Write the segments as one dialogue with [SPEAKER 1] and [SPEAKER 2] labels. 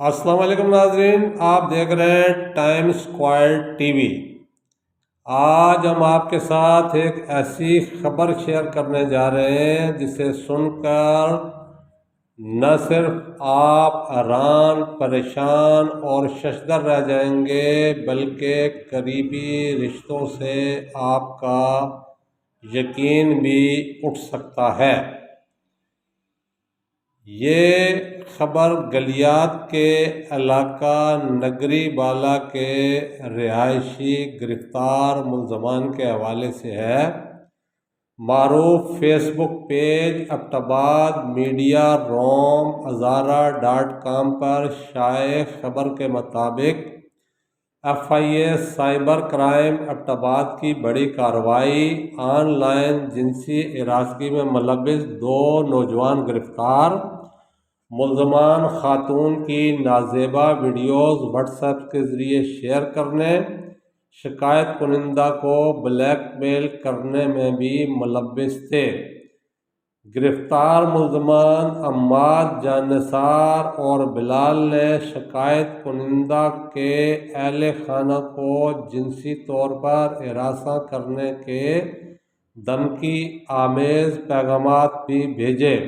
[SPEAKER 1] السلام علیکم ناظرین، آپ دیکھ رہے ہیں ٹائم اسکوائر ٹی وی۔ آج ہم آپ کے ساتھ ایک ایسی خبر شیئر کرنے جا رہے ہیں جسے سن کر نہ صرف آپ حیران، پریشان اور ششدر رہ جائیں گے بلکہ قریبی رشتوں سے آپ کا یقین بھی اٹھ سکتا ہے۔ یہ خبر گلیات کے علاقہ نگری بالا کے رہائشی گرفتار ملزمان کے حوالے سے ہے۔ معروف فیس بک پیج ابٹاباد میڈیا روم ازارا.com پر شائع خبر کے مطابق FIA سائبر کرائم ابٹاباد کی بڑی کارروائی، آن لائن جنسی ہراسگی میں ملوث 2 نوجوان گرفتار۔ ملزمان خاتون کی نازیبا ویڈیوز واٹس ایپ کے ذریعے شیئر کرنے، شکایت کنندہ کو بلیک میل کرنے میں بھی ملوث تھے۔ گرفتار ملزمان عماد، جان نثار اور بلال نے شکایت کنندہ کے اہل خانہ کو جنسی طور پر ہراساں کرنے کے دھمکی آمیز پیغامات بھی بھیجے۔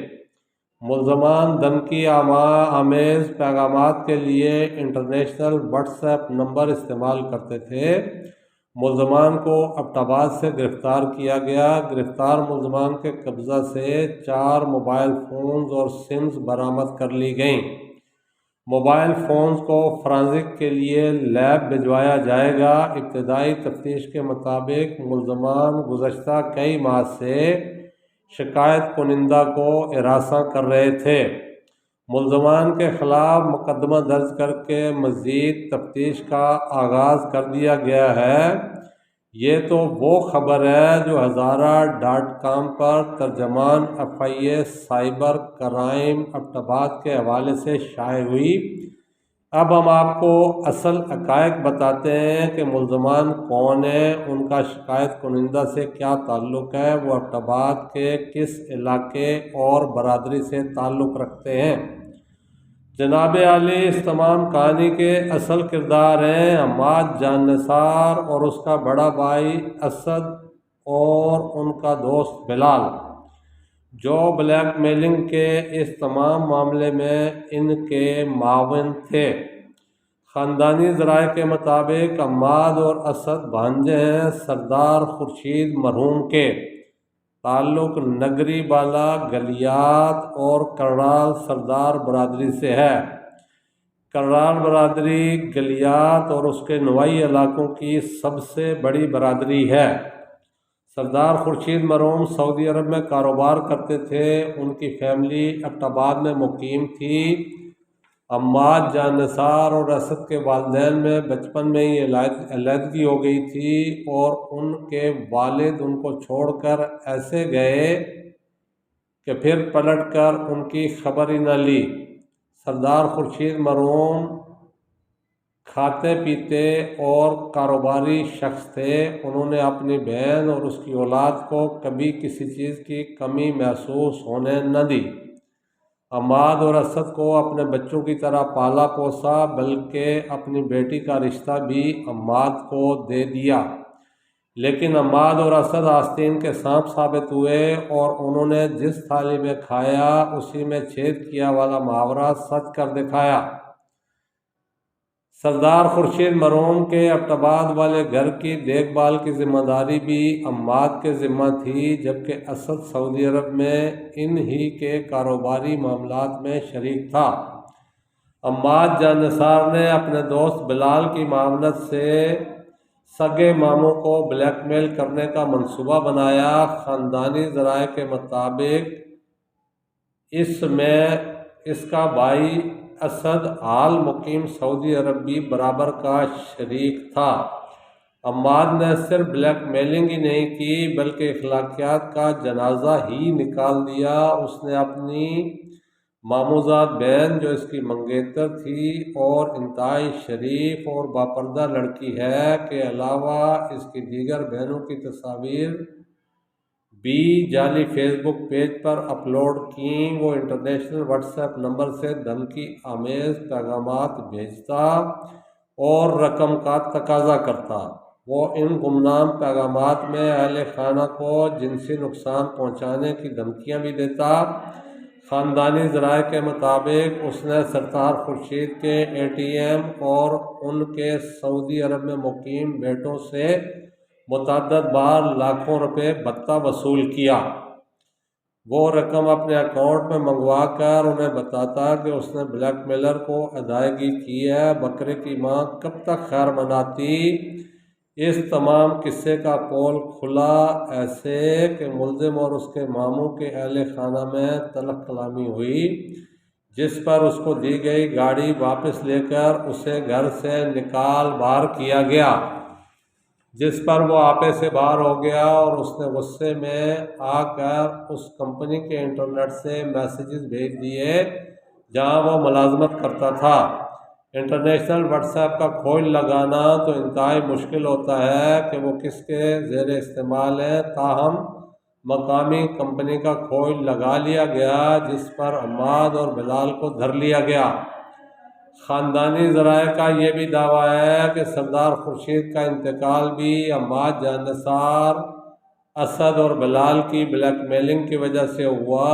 [SPEAKER 1] ملزمان دھمکی آمیز پیغامات کے لیے انٹرنیشنل واٹس ایپ نمبر استعمال کرتے تھے۔ ملزمان کو ابٹاباد سے گرفتار کیا گیا۔ گرفتار ملزمان کے قبضہ سے 4 موبائل فونز اور سمز برآمد کر لی گئیں۔ موبائل فونز کو فرانزک کے لیے لیب بھجوایا جائے گا۔ ابتدائی تفتیش کے مطابق ملزمان گزشتہ کئی ماہ سے شکایت کنندہ کو ہراساں کر رہے تھے۔ ملزمان کے خلاف مقدمہ درج کر کے مزید تفتیش کا آغاز کر دیا گیا ہے۔ یہ تو وہ خبر ہے جو ہزارہ.com پر ترجمان FIA سائبر کرائم ابٹاباد کے حوالے سے شائع ہوئی۔ اب ہم آپ کو اصل حقائق بتاتے ہیں کہ ملزمان کون ہیں، ان کا شکایت کنندہ سے کیا تعلق ہے، وہ ابٹاباد کے کس علاقے اور برادری سے تعلق رکھتے ہیں۔ جناب عالی، اس تمام کہانی کے اصل کردار ہیں عماد، جان نثار اور اس کا بڑا بھائی اسد اور ان کا دوست بلال، جو بلیک میلنگ کے اس تمام معاملے میں ان کے معاون تھے۔ خاندانی ذرائع کے مطابق عماد اور اسد بھانجے ہیں۔ سردار خورشید مرحوم کے تعلق نگری بالا، گلیات اور کرڑال سردار برادری سے ہے۔ کرڑال برادری گلیات اور اس کے نوائی علاقوں کی سب سے بڑی برادری ہے۔ سردار خورشید مرحوم سعودی عرب میں کاروبار کرتے تھے۔ ان کی فیملی ابٹاباد میں مقیم تھی۔ عماد، جان نثار اور اسد کے والدین میں بچپن میں ہی علیحدگی ہو گئی تھی اور ان کے والد ان کو چھوڑ کر ایسے گئے کہ پھر پلٹ کر ان کی خبر ہی نہ لی۔ سردار خورشید مرحوم کھاتے پیتے اور کاروباری شخص تھے۔ انہوں نے اپنی بہن اور اس کی اولاد کو کبھی کسی چیز کی کمی محسوس ہونے نہ دی۔ عماد اور اسد کو اپنے بچوں کی طرح پالا پوسا، بلکہ اپنی بیٹی کا رشتہ بھی عماد کو دے دیا۔ لیکن عماد اور اسد آستین کے سانپ ثابت ہوئے اور انہوں نے جس تھالی میں کھایا اسی میں چھید کیا والا محاورہ سچ کر دکھایا۔ سردار خورشید مرحوم کے ابٹاباد والے گھر کی دیکھ بھال کی ذمہ داری بھی عماد کے ذمہ تھی، جبکہ اسد سعودی عرب میں ان ہی کے کاروباری معاملات میں شریک تھا۔ عماد، جان نثار نے اپنے دوست بلال کی معاونت سے سگے ماموں کو بلیک میل کرنے کا منصوبہ بنایا۔ خاندانی ذرائع کے مطابق اس میں اس کا بھائی اسد حال مقیم سعودی عرب بھی برابر کا شریک تھا۔ عماد نے صرف بلیک میلنگ ہی نہیں کی بلکہ اخلاقیات کا جنازہ ہی نکال دیا۔ اس نے اپنی ماموزاد بہن، جو اس کی منگیتر تھی اور انتہائی شریف اور باپردہ لڑکی ہے، کے علاوہ اس کی دیگر بہنوں کی تصاویر بی جعلی فیس بک پیج پر اپلوڈ کیں۔ وہ انٹرنیشنل واٹس ایپ نمبر سے دھمکی آمیز پیغامات بھیجتا اور رقم کا تقاضا کرتا۔ وہ ان گمنام پیغامات میں اہل خانہ کو جنسی نقصان پہنچانے کی دھمکیاں بھی دیتا۔ خاندانی ذرائع کے مطابق اس نے سردار خورشید کے اے ٹی ایم اور ان کے سعودی عرب میں مقیم بیٹوں سے متعدد بار لاکھوں روپے بھتہ وصول کیا۔ وہ رقم اپنے اکاؤنٹ میں منگوا کر انہیں بتاتا کہ اس نے بلیک میلر کو ادائیگی کی ہے۔ بکرے کی ماں کب تک خیر مناتی؟ اس تمام قصے کا پول کھلا ایسے کہ ملزم اور اس کے ماموں کے اہل خانہ میں تلخ کلامی ہوئی، جس پر اس کو دی گئی گاڑی واپس لے کر اسے گھر سے نکال باہر کیا گیا، جس پر وہ آپے سے باہر ہو گیا اور اس نے غصے میں آ کر اس کمپنی کے انٹرنیٹ سے میسیجز بھیج دیے جہاں وہ ملازمت کرتا تھا۔ انٹرنیشنل واٹس ایپ کا کھوج لگانا تو انتہائی مشکل ہوتا ہے کہ وہ کس کے زیر استعمال ہے، تاہم مقامی کمپنی کا کھوج لگا لیا گیا جس پر عماد اور بلال کو دھر لیا گیا۔ خاندانی ذرائع کا یہ بھی دعویٰ ہے کہ سردار خورشید کا انتقال بھی عماد جانثار اسد اور بلال کی بلیک میلنگ کی وجہ سے ہوا۔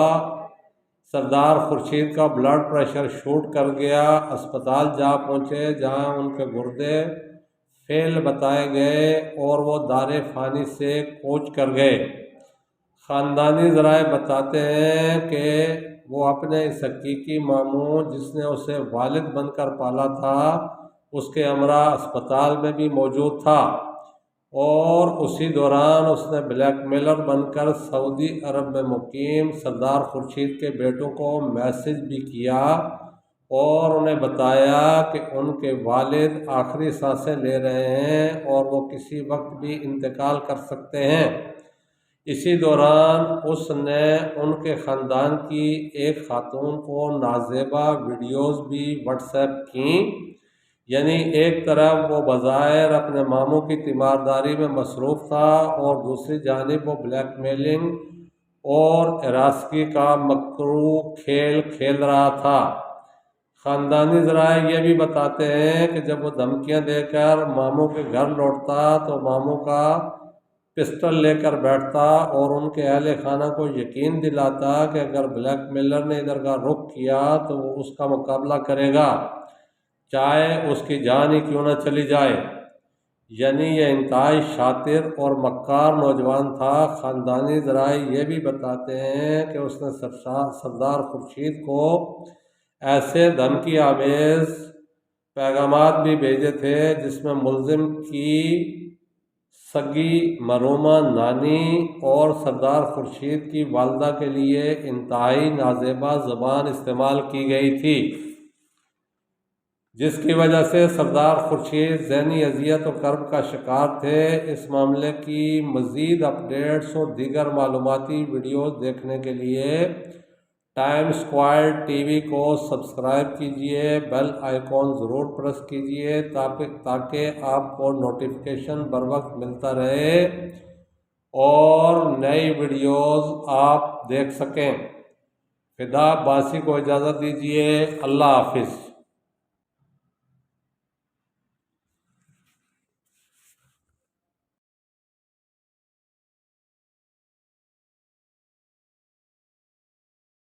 [SPEAKER 1] سردار خورشید کا بلڈ پریشر شوٹ کر گیا، اسپتال جا پہنچے جہاں ان کے گردے فیل بتائے گئے اور وہ دار فانی سے کوچ کر گئے۔ خاندانی ذرائع بتاتے ہیں کہ وہ اپنے اس حقیقی ماموں جس نے اسے والد بن کر پالا تھا اس کے ہمراہ اسپتال میں بھی موجود تھا، اور اسی دوران اس نے بلیک میلر بن کر سعودی عرب میں مقیم سردار خورشید کے بیٹوں کو میسج بھی کیا اور انہیں بتایا کہ ان کے والد آخری سانسیں لے رہے ہیں اور وہ کسی وقت بھی انتقال کر سکتے ہیں۔ اسی دوران اس نے ان کے خاندان کی ایک خاتون کو نازیبا ویڈیوز بھی واٹس ایپ کیں، یعنی ایک طرف وہ بظاہر اپنے ماموں کی تیمارداری میں مصروف تھا اور دوسری جانب وہ بلیک میلنگ اور ہراسگی کا مکروہ کھیل کھیل رہا تھا۔ خاندانی ذرائع یہ بھی بتاتے ہیں کہ جب وہ دھمکیاں دے کر ماموں کے گھر لوٹتا تو ماموں کا پسٹل لے کر بیٹھتا اور ان کے اہل خانہ کو یقین دلاتا کہ اگر بلیک میلر نے ادھر کا رخ کیا تو وہ اس کا مقابلہ کرے گا، چاہے اس کی جان ہی کیوں نہ چلی جائے۔ یعنی یہ انتہائی شاطر اور مکار نوجوان تھا۔ خاندانی ذرائع یہ بھی بتاتے ہیں کہ اس نے سردار خورشید کو ایسے دھمکی آمیز پیغامات بھی بھیجے تھے جس میں ملزم کی سگی مرحومہ نانی اور سردار خورشید کی والدہ کے لیے انتہائی نازیبا زبان استعمال کی گئی تھی، جس کی وجہ سے سردار خورشید ذہنی اذیت و کرب کا شکار تھے۔ اس معاملے کی مزید اپڈیٹس اور دیگر معلوماتی ویڈیوز دیکھنے کے لیے ٹائم اسکوائر ٹی وی کو سبسکرائب کیجیے، بیل آئیکن ضرور پریس کیجیے تاکہ آپ کو نوٹیفیکیشن بر وقت ملتا رہے اور نئی ویڈیوز آپ دیکھ سکیں۔ فدا عباسی کو اجازت دیجیے۔ اللہ حافظ۔